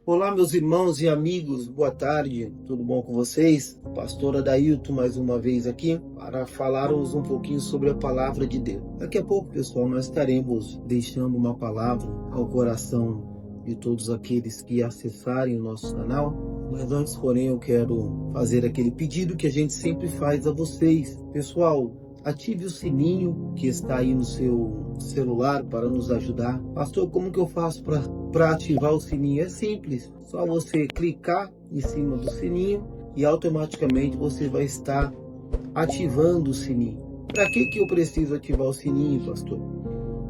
Olá, meus irmãos e amigos, boa tarde, tudo bom com vocês? Pastor Adailton mais uma vez aqui para falarmos um pouquinho sobre a palavra de Deus. Daqui a pouco, pessoal, nós estaremos deixando uma palavra ao coração de todos aqueles que acessarem o nosso canal. Mas antes, porém, eu quero fazer aquele pedido que a gente sempre faz a vocês. Pessoal, ative o sininho que está aí no seu celular para nos ajudar. Pastor, como que eu faço para ativar o sininho? É simples, só você clicar em cima do sininho e automaticamente você vai estar ativando o sininho. Para que eu preciso ativar o sininho, pastor?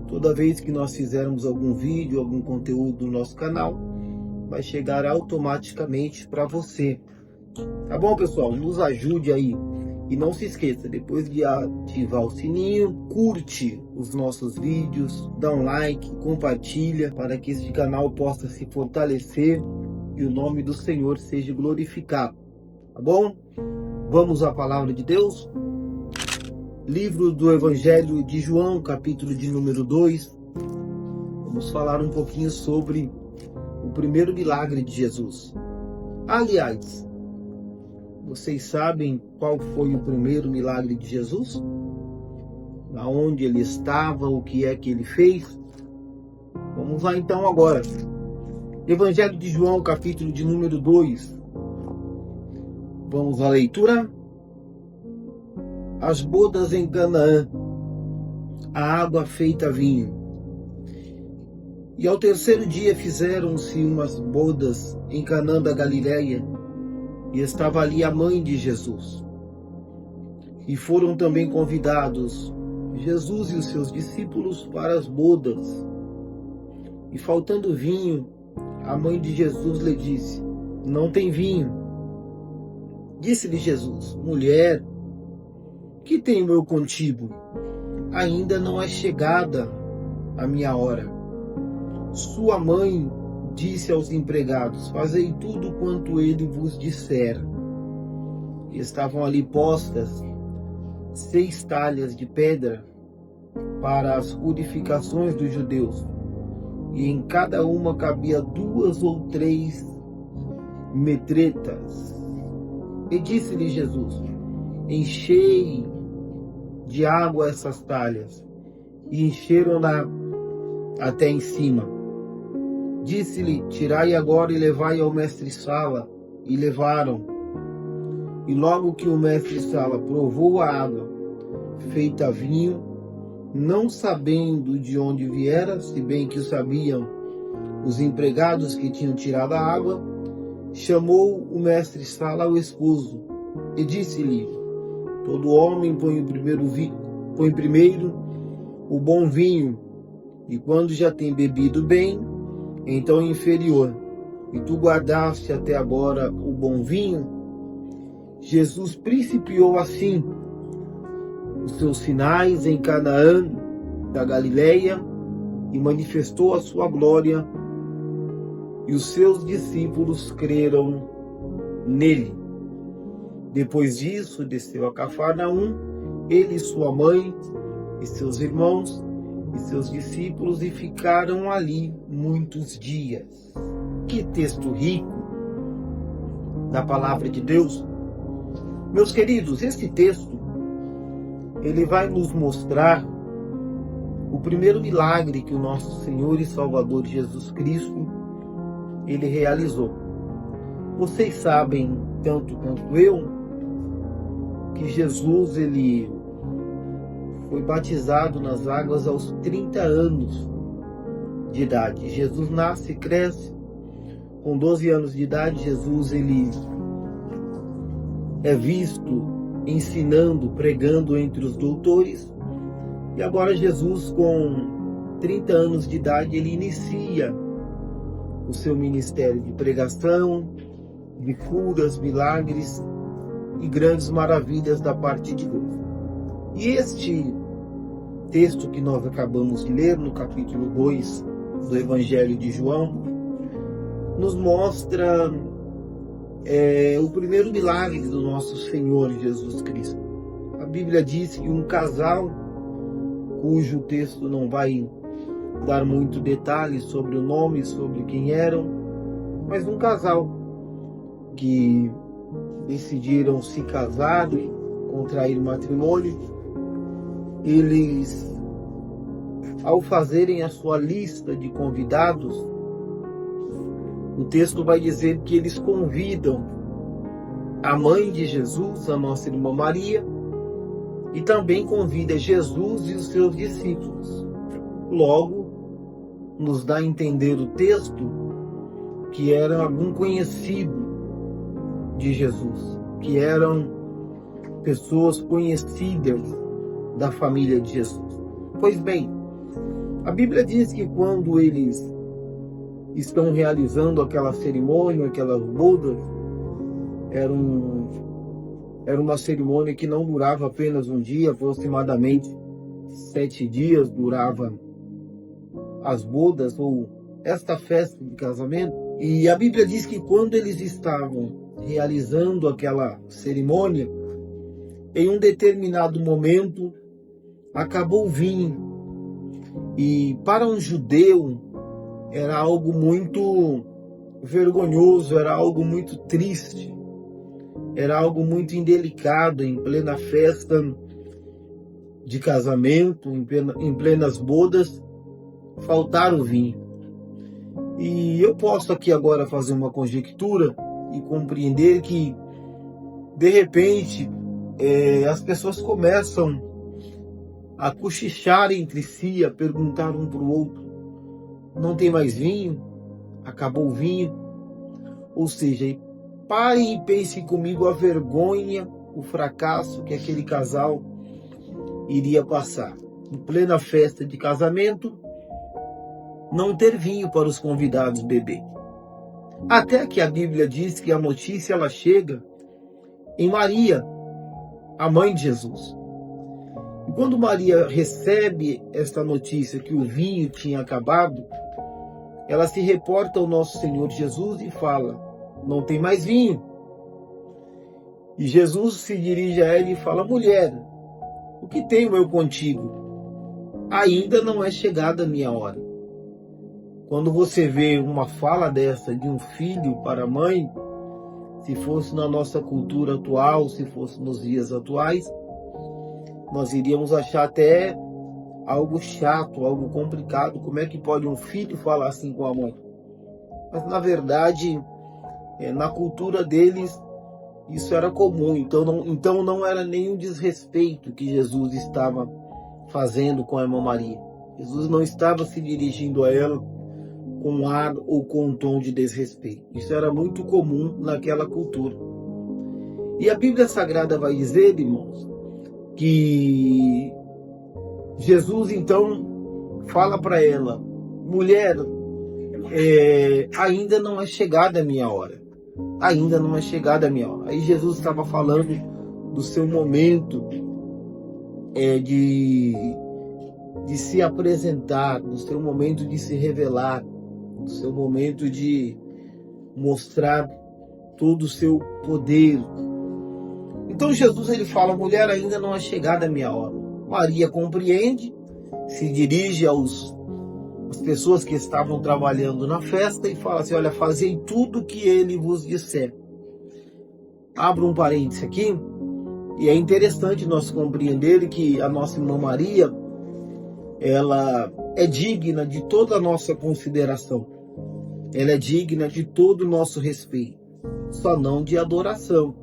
Toda vez que nós fizermos algum vídeo, algum conteúdo no nosso canal, vai chegar automaticamente para você. Tá bom, pessoal? Nos ajude aí. E não se esqueça, depois de ativar o sininho, curte os nossos vídeos, dá um like, compartilha para que este canal possa se fortalecer e o nome do Senhor seja glorificado. Tá bom? Vamos à palavra de Deus? Livro do Evangelho de João, capítulo de número 2. Vamos falar um pouquinho sobre o primeiro milagre de Jesus. Aliás, vocês sabem qual foi o primeiro milagre de Jesus? Aonde ele estava, o que é que ele fez? Vamos lá então agora. Evangelho de João, capítulo de número 2. Vamos à leitura. As bodas em Canaã, a água feita vinho. E ao terceiro dia fizeram-se umas bodas em Canaã da Galileia, e estava ali a mãe de Jesus. E foram também convidados Jesus e os seus discípulos para as bodas. E faltando vinho, a mãe de Jesus lhe disse: não tem vinho. Disse-lhe Jesus: mulher, que tenho eu contigo? Ainda não é chegada a minha hora. Sua mãe disse aos empregados: fazei tudo quanto ele vos disser. E estavam ali postas 6 talhas de pedra para as purificações dos judeus, e em cada uma cabia 2 ou 3 metretas. E disse-lhe Jesus: enchei de água essas talhas. E encheram-na até em cima. Disse-lhe: tirai agora e levai ao mestre-sala. E levaram. E logo que o mestre-sala provou a água feita vinho, não sabendo de onde viera, se bem que o sabiam os empregados que tinham tirado a água, chamou o mestre-sala ao esposo e disse-lhe: todo homem põe primeiro o bom vinho, e quando já tem bebido bem, então inferior, e tu guardaste até agora o bom vinho? Jesus principiou assim os seus sinais em Canaã da Galileia e manifestou a sua glória, e os seus discípulos creram nele. Depois disso, desceu a Cafarnaum, ele e sua mãe, e seus irmãos, e seus discípulos, e ficaram ali muitos dias. Que texto rico da palavra de Deus. Meus queridos, esse texto, ele vai nos mostrar o primeiro milagre que o nosso Senhor e Salvador Jesus Cristo, ele realizou. Vocês sabem, tanto quanto eu, que Jesus, ele foi batizado nas águas aos 30 anos de idade. Jesus nasce e cresce. Com 12 anos de idade, Jesus ele é visto ensinando, pregando entre os doutores. E agora Jesus, com 30 anos de idade, ele inicia o seu ministério de pregação, de curas, milagres e grandes maravilhas da parte de Deus. E este texto que nós acabamos de ler, no capítulo 2 do Evangelho de João, nos mostra o primeiro milagre do nosso Senhor Jesus Cristo. A Bíblia diz que um casal, cujo texto não vai dar muito detalhes sobre o nome, sobre quem eram, mas um casal que decidiram se casar e contrair matrimônio. Eles, ao fazerem a sua lista de convidados, o texto vai dizer que eles convidam a mãe de Jesus, a nossa irmã Maria, e também convida Jesus e os seus discípulos. Logo, nos dá a entender o texto que era algum conhecido de Jesus, que eram pessoas conhecidas da família de Jesus. Pois bem, a Bíblia diz que quando eles estão realizando aquela cerimônia, aquelas bodas, era uma cerimônia que não durava apenas um dia, aproximadamente 7 dias durava as bodas ou esta festa de casamento. E a Bíblia diz que quando eles estavam realizando aquela cerimônia, em um determinado momento acabou o vinho. E para um judeu era algo muito vergonhoso, era algo muito triste, era algo muito indelicado em plena festa de casamento, em plenas bodas, faltar o vinho. E eu posso aqui agora fazer uma conjectura e compreender que, de repente, as pessoas começam a cochichar entre si, a perguntar um para o outro: não tem mais vinho? Acabou o vinho? Ou seja, pare e pense comigo a vergonha, o fracasso que aquele casal iria passar. Em plena festa de casamento, não ter vinho para os convidados beber. Até que a Bíblia diz que a notícia ela chega em Maria, a mãe de Jesus. E quando Maria recebe esta notícia que o vinho tinha acabado, ela se reporta ao nosso Senhor Jesus e fala: não tem mais vinho. E Jesus se dirige a ela e fala: mulher, o que tenho eu contigo? Ainda não é chegada a minha hora. Quando você vê uma fala dessa de um filho para a mãe, se fosse na nossa cultura atual, se fosse nos dias atuais, nós iríamos achar até algo chato, algo complicado. Como é que pode um filho falar assim com a mãe? Mas na verdade, na cultura deles, isso era comum. Então não era nenhum desrespeito que Jesus estava fazendo com a irmã Maria. Jesus não estava se dirigindo a ela com ar ou com um tom de desrespeito. Isso era muito comum naquela cultura. E a Bíblia Sagrada vai dizer, irmãos, que Jesus então fala para ela: mulher, ainda não é chegada a minha hora. Ainda não é chegada a minha hora. Aí Jesus estava falando do seu momento de se apresentar, do seu momento de se revelar, do seu momento de mostrar todo o seu poder. Então Jesus ele fala: mulher, ainda não é chegada a minha hora. Maria compreende, se dirige às pessoas que estavam trabalhando na festa e fala assim: olha, fazei tudo o que ele vos disser. Abro um parênteses aqui, e é interessante nós compreender que a nossa irmã Maria, ela é digna de toda a nossa consideração. Ela é digna de todo o nosso respeito, só não de adoração.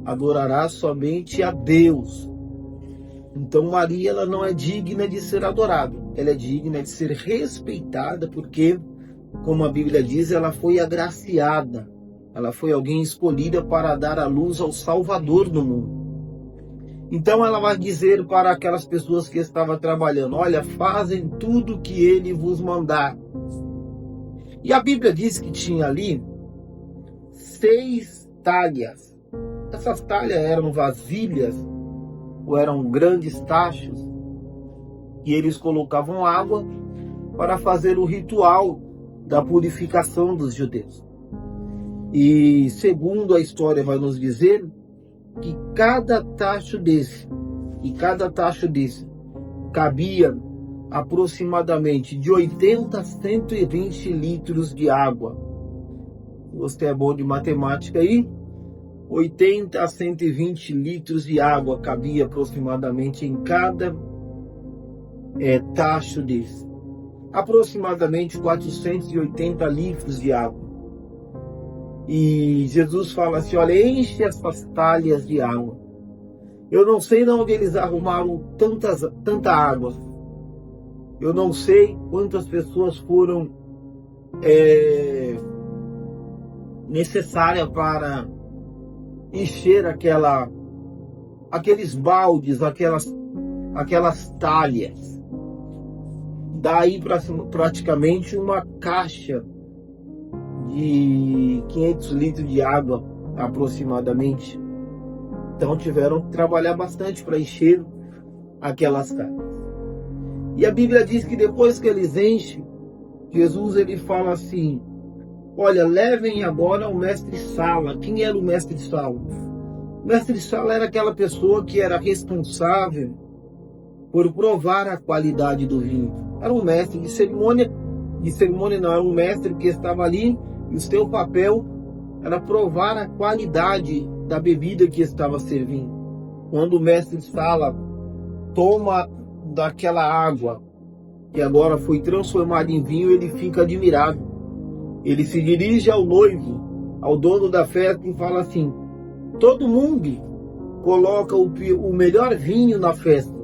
Adorará somente a Deus. Então Maria ela não é digna de ser adorada, ela é digna de ser respeitada, porque, como a Bíblia diz, ela foi agraciada, ela foi alguém escolhida para dar a luz ao Salvador do mundo. Então ela vai dizer para aquelas pessoas que estavam trabalhando: olha, fazem tudo o que ele vos mandar. E a Bíblia diz que tinha ali 6 talhas. Essas talhas eram vasilhas, ou eram grandes tachos, e eles colocavam água para fazer o ritual da purificação dos judeus. E segundo a história vai nos dizer que cada tacho desse cabia aproximadamente de 80 a 120 litros de água. você é bom de matemática aí, 80 a 120 litros de água cabia aproximadamente em cada tacho desse. Aproximadamente 480 litros de água. E Jesus fala assim, olha, enche essas talhas de água. Eu não sei de onde eles arrumaram tanta água. Eu não sei quantas pessoas foram necessárias para encher aqueles baldes, aquelas talhas. Daí praticamente uma caixa de 500 litros de água aproximadamente. Então tiveram que trabalhar bastante para encher aquelas caixas. E a Bíblia diz que depois que eles enchem, Jesus ele fala assim, olha, levem agora o mestre-sala. Quem era o mestre-sala? O mestre-sala era aquela pessoa que era responsável por provar a qualidade do vinho. Era um mestre de cerimônia não, era um mestre que estava ali e o seu papel era provar a qualidade da bebida que estava servindo. Quando o mestre-sala toma daquela água que agora foi transformada em vinho, ele fica admirado. Ele se dirige ao noivo, ao dono da festa e fala assim, todo mundo coloca o melhor vinho na festa.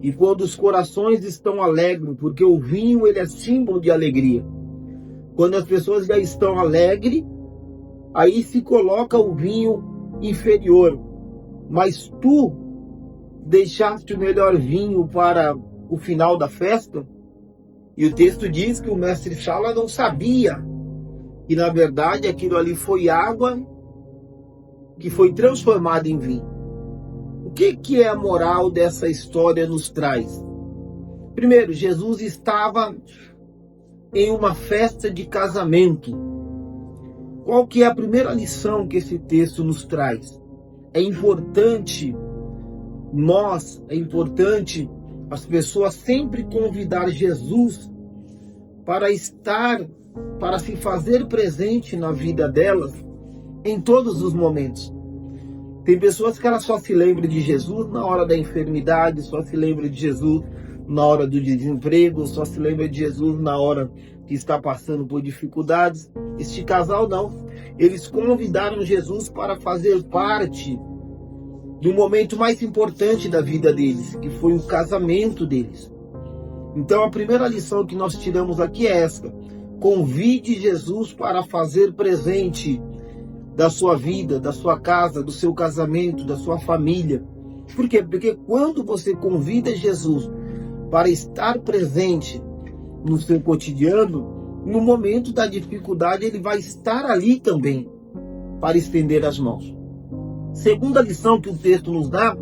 E quando os corações estão alegres, porque o vinho ele é símbolo de alegria. Quando as pessoas já estão alegres, aí se coloca o vinho inferior. Mas tu deixaste o melhor vinho para o final da festa? E o texto diz que o mestre-sala não sabia que na verdade aquilo ali foi água que foi transformada em vinho. O que é a moral dessa história nos traz? Primeiro, Jesus estava em uma festa de casamento. Qual que é a primeira lição que esse texto nos traz? É importante as pessoas sempre convidar Jesus para se fazer presente na vida delas em todos os momentos. Tem pessoas que elas só se lembram de Jesus na hora da enfermidade, só se lembram de Jesus na hora do desemprego, só se lembra de Jesus na hora que está passando por dificuldades. Este casal não. Eles convidaram Jesus para fazer parte do momento mais importante da vida deles, que foi o casamento deles. Então a primeira lição que nós tiramos aqui é essa. Convide Jesus para fazer presente da sua vida, da sua casa, do seu casamento, da sua família. Por quê? Porque quando você convida Jesus para estar presente no seu cotidiano, no momento da dificuldade ele vai estar ali também para estender as mãos. Segunda lição que o texto nos dá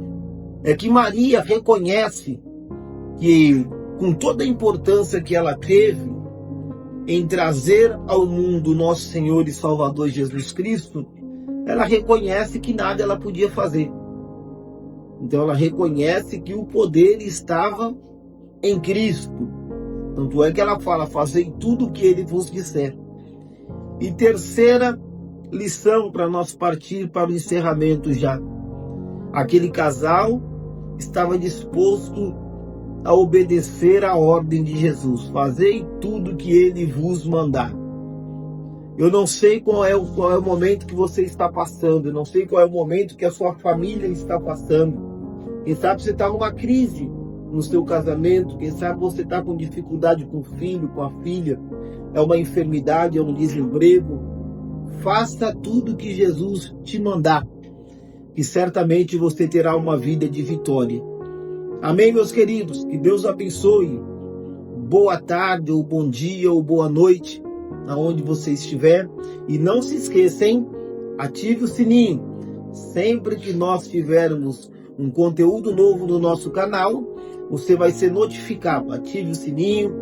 é que Maria reconhece que, com toda a importância que ela teve em trazer ao mundo nosso Senhor e Salvador Jesus Cristo, ela reconhece que nada ela podia fazer. Então ela reconhece que o poder estava em Cristo. Tanto é que ela fala, fazei tudo o que ele vos disser. E terceira lição para nós partir para o encerramento já. Aquele casal estava disposto a obedecer a ordem de Jesus. Fazei tudo que ele vos mandar. Eu não sei qual é o momento que você está passando. Eu não sei qual é o momento que a sua família está passando. Quem sabe você está numa crise no seu casamento. Quem sabe você está com dificuldade com o filho, com a filha. É uma enfermidade, é um desemprego. Faça tudo que Jesus te mandar. E certamente você terá uma vida de vitória. Amém, meus queridos? Que Deus abençoe. Boa tarde, ou bom dia, ou boa noite, aonde você estiver. E não se esqueça, hein? Ative o sininho. Sempre que nós tivermos um conteúdo novo no nosso canal, você vai ser notificado. Ative o sininho,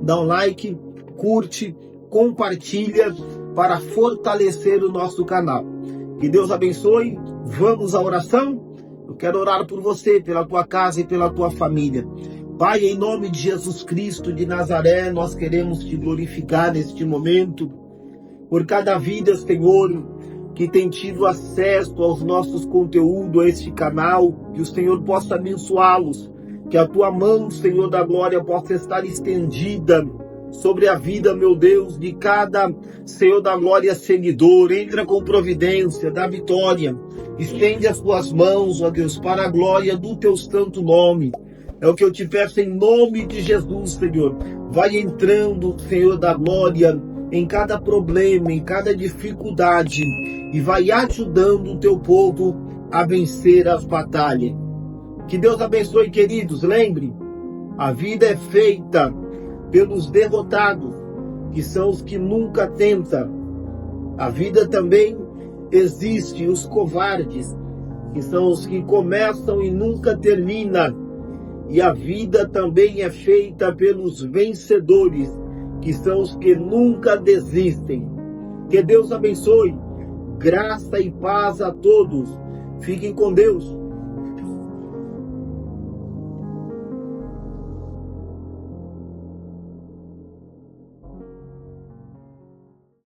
dá um like, curte, compartilha para fortalecer o nosso canal. Que Deus abençoe. Vamos à oração? Eu quero orar por você, pela tua casa e pela tua família. Pai, em nome de Jesus Cristo de Nazaré, nós queremos te glorificar neste momento. por cada vida, Senhor, que tem tido acesso aos nossos conteúdos, a este canal, que o Senhor possa abençoá-los, que a tua mão, Senhor da glória, possa estar estendida sobre a vida, meu Deus, de cada, Senhor da glória, seguidor. Entra com providência, dá vitória, estende as tuas mãos, ó Deus, para a glória do teu santo nome. É o que eu te peço em nome de Jesus, Senhor. Vai entrando, Senhor da glória, em cada problema, em cada dificuldade, e vai ajudando o teu povo a vencer as batalhas. Que Deus abençoe, queridos. Lembre, a vida é feita pelos derrotados, que são os que nunca tentam. A vida também existe os covardes, que são os que começam e nunca terminam. E a vida também é feita pelos vencedores, que são os que nunca desistem. Que Deus abençoe. Graça e paz a todos. Fiquem com Deus.